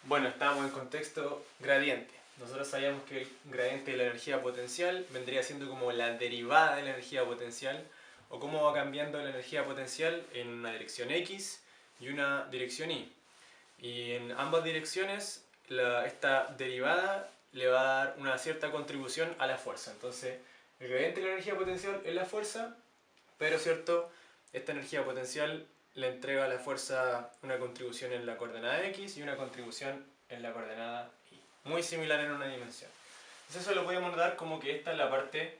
Bueno, estábamos en contexto gradiente. Nosotros sabíamos que el gradiente de la energía potencial vendría siendo como la derivada de la energía potencial, o cómo va cambiando la energía potencial en una dirección X y una dirección Y. Y en ambas direcciones esta derivada le va a dar una cierta contribución a la fuerza. Entonces, el gradiente de la energía potencial es la fuerza, pero cierto, esta energía potencial le entrega a la fuerza una contribución en la coordenada X y una contribución en la coordenada Y. Muy similar en una dimensión. Entonces eso lo podemos dar como que esta es la parte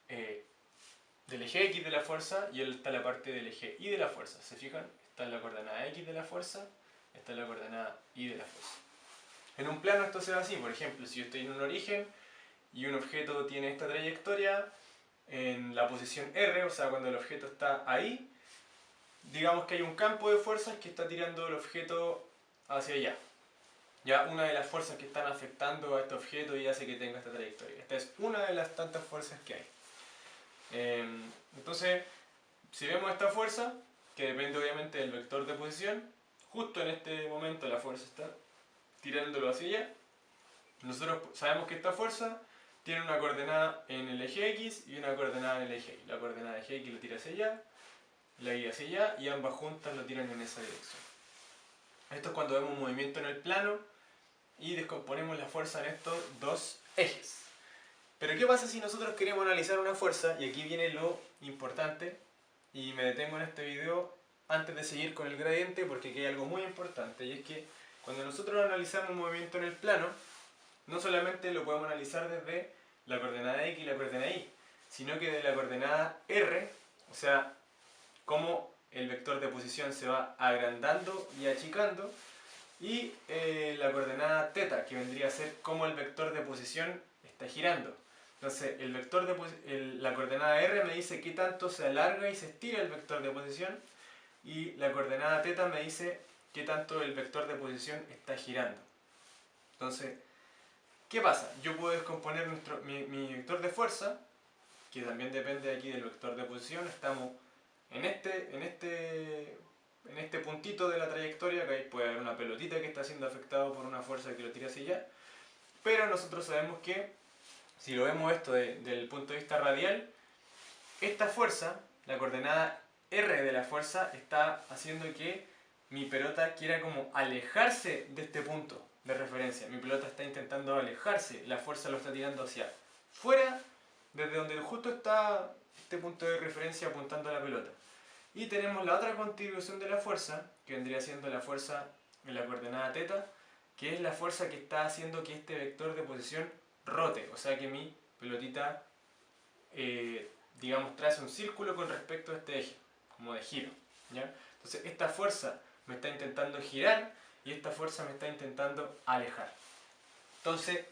del eje X de la fuerza y esta es la parte del eje Y de la fuerza. ¿Se fijan? Esta es la coordenada X de la fuerza, esta es la coordenada Y de la fuerza. En un plano esto se da así. Por ejemplo, si yo estoy en un origen y un objeto tiene esta trayectoria en la posición R, o sea, cuando el objeto está ahí, digamos que hay un campo de fuerzas que está tirando el objeto hacia allá. Ya una de las fuerzas que están afectando a este objeto y hace que tenga esta trayectoria. Esta es una de las tantas fuerzas que hay. Entonces, si vemos esta fuerza, que depende obviamente del vector de posición, justo en este momento la fuerza está tirándolo hacia allá. Nosotros sabemos que esta fuerza tiene una coordenada en el eje X y una coordenada en el eje Y. La coordenada del eje X lo tira hacia allá, la Y hacia allá, y ambas juntas lo tiran en esa dirección. Esto es cuando vemos un movimiento en el plano y descomponemos la fuerza en estos dos ejes. Pero ¿qué pasa si nosotros queremos analizar una fuerza? Y aquí viene lo importante, y me detengo en este video antes de seguir con el gradiente porque aquí hay algo muy importante, y es que cuando nosotros analizamos un movimiento en el plano, no solamente lo podemos analizar desde la coordenada X y la coordenada Y, sino que de la coordenada R, o sea, cómo el vector de posición se va agrandando y achicando, y la coordenada θ, que vendría a ser cómo el vector de posición está girando. Entonces, la coordenada R me dice qué tanto se alarga y se estira el vector de posición, y la coordenada θ me dice qué tanto el vector de posición está girando. Entonces, ¿qué pasa? Yo puedo descomponer mi vector de fuerza, que también depende aquí del vector de posición. Estamos en este puntito de la trayectoria, que ahí puede haber una pelotita que está siendo afectado por una fuerza que lo tira hacia allá. Pero nosotros sabemos que, si lo vemos esto desde el punto de vista radial, esta fuerza, la coordenada R de la fuerza, está haciendo que mi pelota quiera como alejarse de este punto de referencia. Mi pelota está intentando alejarse, la fuerza lo está tirando hacia fuera, desde donde justo está este punto de referencia apuntando a la pelota. Y tenemos la otra contribución de la fuerza, que vendría siendo la fuerza en la coordenada θ, que es la fuerza que está haciendo que este vector de posición rote, o sea que mi pelotita, digamos, trace un círculo con respecto a este eje, como de giro, ¿ya? Entonces esta fuerza me está intentando girar y esta fuerza me está intentando alejar. Entonces,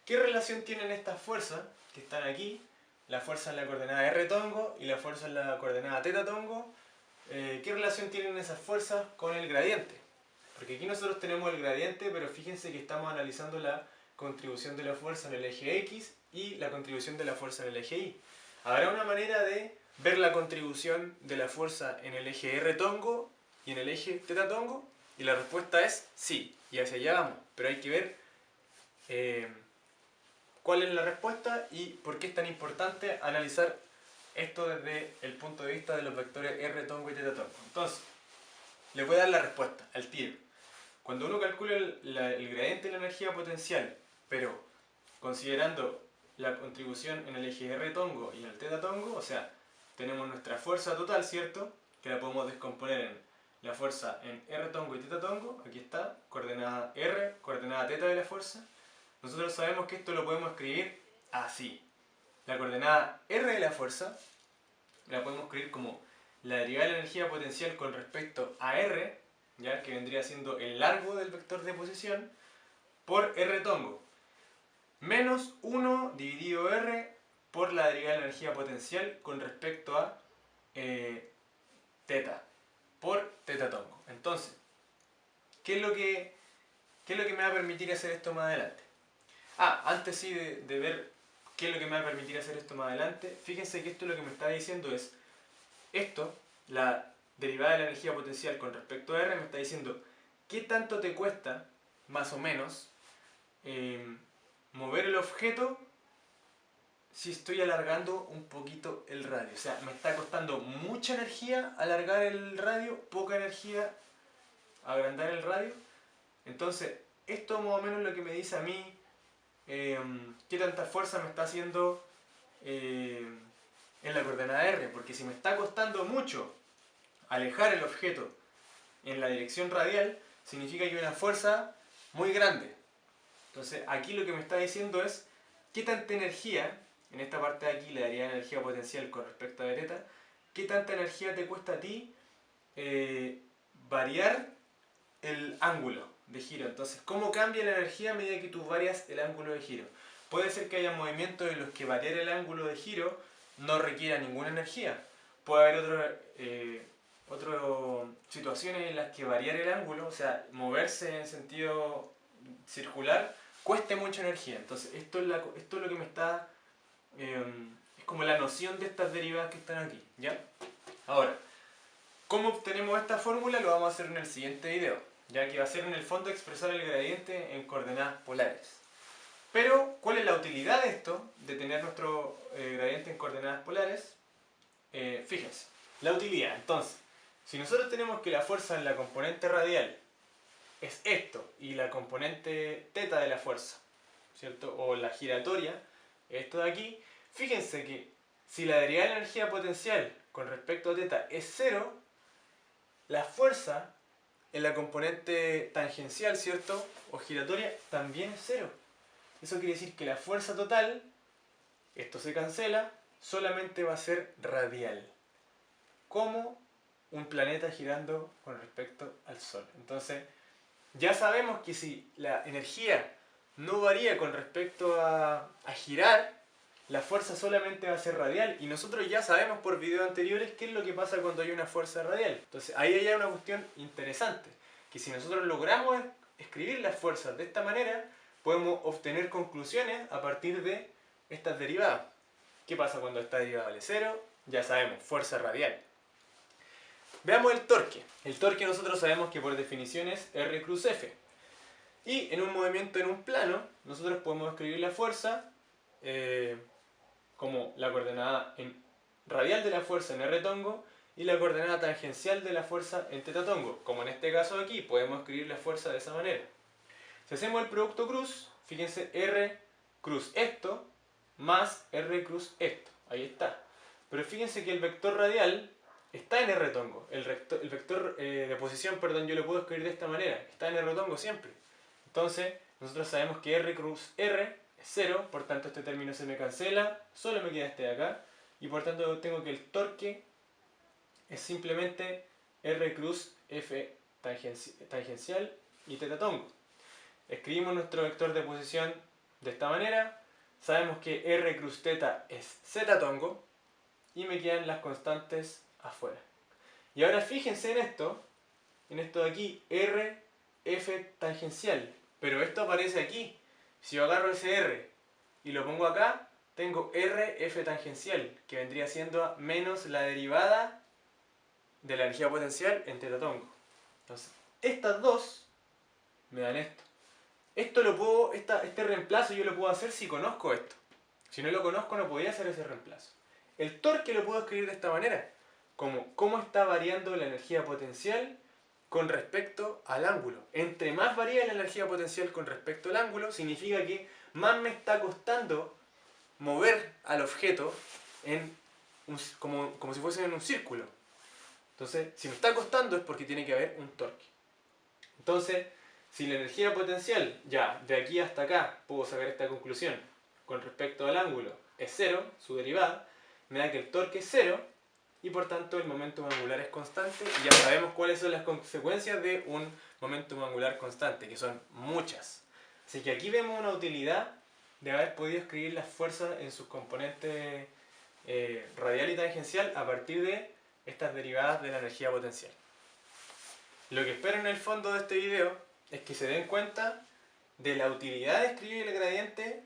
¿qué relación tienen estas fuerzas que están aquí? La fuerza en la coordenada R tongo y la fuerza en la coordenada θ tongo. ¿Qué relación tienen esas fuerzas con el gradiente? Porque aquí nosotros tenemos el gradiente, pero fíjense que estamos analizando la contribución de la fuerza en el eje X y la contribución de la fuerza en el eje Y. ¿Habrá una manera de ver la contribución de la fuerza en el eje R tongo y en el eje θ tongo? Y la respuesta es sí, y hacia allá vamos, pero hay que ver cuál es la respuesta y por qué es tan importante analizar esto desde el punto de vista de los vectores R tongo y θ tongo. Entonces, le voy a dar la respuesta al tiro. Cuando uno calcula el gradiente de la energía potencial, pero considerando la contribución en el eje R tongo y en el θ tongo, o sea, tenemos nuestra fuerza total, ¿cierto? Que la podemos descomponer en la fuerza en R tongo y θ tongo. Aquí está, coordenada R, coordenada θ de la fuerza. Nosotros sabemos que esto lo podemos escribir así. La coordenada R de la fuerza la podemos escribir como la derivada de la energía potencial con respecto a R, ¿ya? Que vendría siendo el largo del vector de posición, por R tongo, menos 1 dividido R por la derivada de la energía potencial con respecto a θ, por θ tongo. Entonces, ¿qué es lo que me va a permitir hacer esto más adelante? Antes sí de ver qué es lo que me va a permitir hacer esto más adelante, fíjense que esto lo que me está diciendo es, la derivada de la energía potencial con respecto a R me está diciendo qué tanto te cuesta más o menos, mover el objeto si estoy alargando un poquito el radio. O sea, me está costando mucha energía alargar el radio, poca energía agrandar el radio. Entonces, esto más o menos lo que me dice a mí qué tanta fuerza me está haciendo en la coordenada R. Porque si me está costando mucho alejar el objeto en la dirección radial, significa que hay una fuerza muy grande. Entonces, aquí lo que me está diciendo es qué tanta energía, en esta parte de aquí le daría energía potencial con respecto a θ, qué tanta energía te cuesta a ti variar el ángulo de giro. Entonces, ¿cómo cambia la energía a medida que tú varias el ángulo de giro? Puede ser que haya movimientos en los que variar el ángulo de giro no requiera ninguna energía. Puede haber otras situaciones en las que variar el ángulo, o sea, moverse en sentido circular, cueste mucha energía. Entonces, esto es lo que me está... es como la noción de estas derivadas que están aquí, ¿ya? Ahora, ¿cómo obtenemos esta fórmula? Lo vamos a hacer en el siguiente video, ya que va a ser en el fondo expresar el gradiente en coordenadas polares. Pero, ¿cuál es la utilidad de esto, de tener nuestro gradiente en coordenadas polares? Fíjense, la utilidad. Entonces, si nosotros tenemos que la fuerza en la componente radial es esto, y la componente θ de la fuerza, ¿cierto? O la giratoria, esto de aquí, fíjense que si la derivada de la energía potencial con respecto a θ es 0, la fuerza en la componente tangencial, ¿cierto? O giratoria, también es 0. Eso quiere decir que la fuerza total, esto se cancela, solamente va a ser radial. Como un planeta girando con respecto al Sol. Entonces, ya sabemos que si la energía no varía con respecto a girar, la fuerza solamente va a ser radial. Y nosotros ya sabemos por videos anteriores qué es lo que pasa cuando hay una fuerza radial. Entonces, ahí hay una cuestión interesante. Que si nosotros logramos escribir las fuerzas de esta manera, podemos obtener conclusiones a partir de estas derivadas. ¿Qué pasa cuando esta derivada vale 0? Ya sabemos, fuerza radial. Veamos el torque. El torque nosotros sabemos que por definición es R cruz F. Y en un movimiento en un plano, nosotros podemos escribir la fuerza como la coordenada radial de la fuerza en R tongo y la coordenada tangencial de la fuerza en θ tongo. Como en este caso aquí, podemos escribir la fuerza de esa manera. Si hacemos el producto cruz, fíjense, R cruz esto más R cruz esto. Ahí está. Pero fíjense que el vector radial está en R tongo. El vector de posición, perdón, yo lo puedo escribir de esta manera. Está en R tongo siempre. Entonces, nosotros sabemos que R cruz R es 0, por tanto este término se me cancela, solo me queda este de acá, y por tanto tengo que el torque es simplemente R cruz F tangencial y θ tongo. Escribimos nuestro vector de posición de esta manera, sabemos que R cruz θ es Z tongo, y me quedan las constantes afuera. Y ahora fíjense en esto de aquí, R, F tangencial, pero esto aparece aquí. Si yo agarro ese R y lo pongo acá, tengo R, F tangencial, que vendría siendo menos la derivada de la energía potencial en θ tongo. Entonces, estas dos me dan esto. Este reemplazo yo lo puedo hacer si conozco esto. Si no lo conozco, no podía hacer ese reemplazo. El torque lo puedo escribir de esta manera, como cómo está variando la energía potencial con respecto al ángulo. Entre más varía la energía potencial con respecto al ángulo, significa que más me está costando mover al objeto como si fuese en un círculo. Entonces, si me está costando es porque tiene que haber un torque. Entonces, si la energía potencial, ya de aquí hasta acá, puedo sacar esta conclusión, con respecto al ángulo es 0, su derivada, me da que el torque es 0, y por tanto el momentum angular es constante, y ya sabemos cuáles son las consecuencias de un momentum angular constante, que son muchas. Así que aquí vemos una utilidad de haber podido escribir las fuerzas en sus componentes radial y tangencial a partir de estas derivadas de la energía potencial. Lo que espero en el fondo de este video es que se den cuenta de la utilidad de escribir el gradiente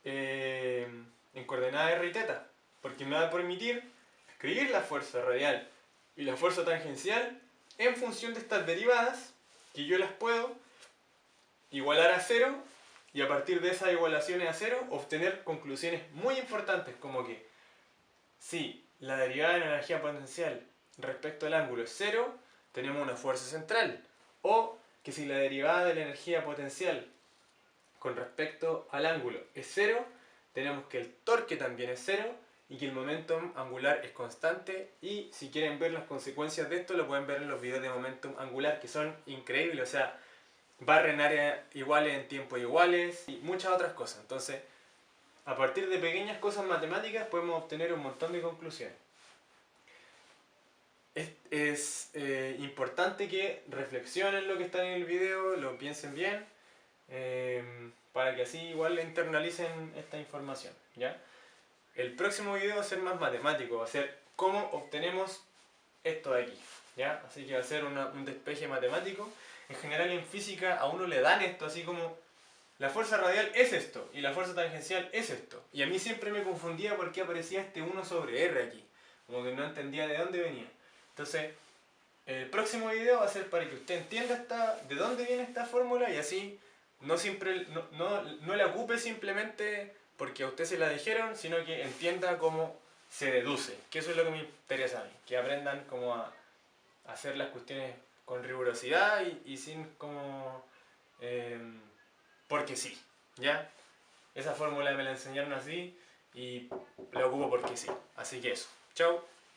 en coordenadas R y θ, porque me va a permitir escribir la fuerza radial y la fuerza tangencial en función de estas derivadas, que yo las puedo igualar a cero y a partir de esas igualaciones a cero obtener conclusiones muy importantes como que si la derivada de la energía potencial respecto al ángulo es cero, tenemos una fuerza central. O que si la derivada de la energía potencial con respecto al ángulo es cero, tenemos que el torque también es cero y que el momentum angular es constante. Y si quieren ver las consecuencias de esto, lo pueden ver en los videos de momentum angular, que son increíbles. O sea, barra en áreas iguales en tiempos iguales y muchas otras cosas. Entonces, a partir de pequeñas cosas matemáticas podemos obtener un montón de conclusiones. Es importante que reflexionen lo que está en el video, lo piensen bien, para que así igual internalicen esta información, ¿ya? El próximo video va a ser más matemático, va a ser cómo obtenemos esto de aquí, ¿ya? Así que va a ser un despeje matemático. En general en física a uno le dan esto así como la fuerza radial es esto y la fuerza tangencial es esto. Y a mí siempre me confundía por qué aparecía este 1 sobre r aquí, como que no entendía de dónde venía. Entonces, el próximo video va a ser para que usted entienda de dónde viene esta fórmula y así no la ocupe simplemente porque a usted se la dijeron, sino que entienda cómo se deduce, que eso es lo que me interesa a mí, que aprendan cómo a hacer las cuestiones con rigurosidad y sin como... porque sí, ¿ya? Esa fórmula me la enseñaron así y la ocupo porque sí. Así que eso. Chao.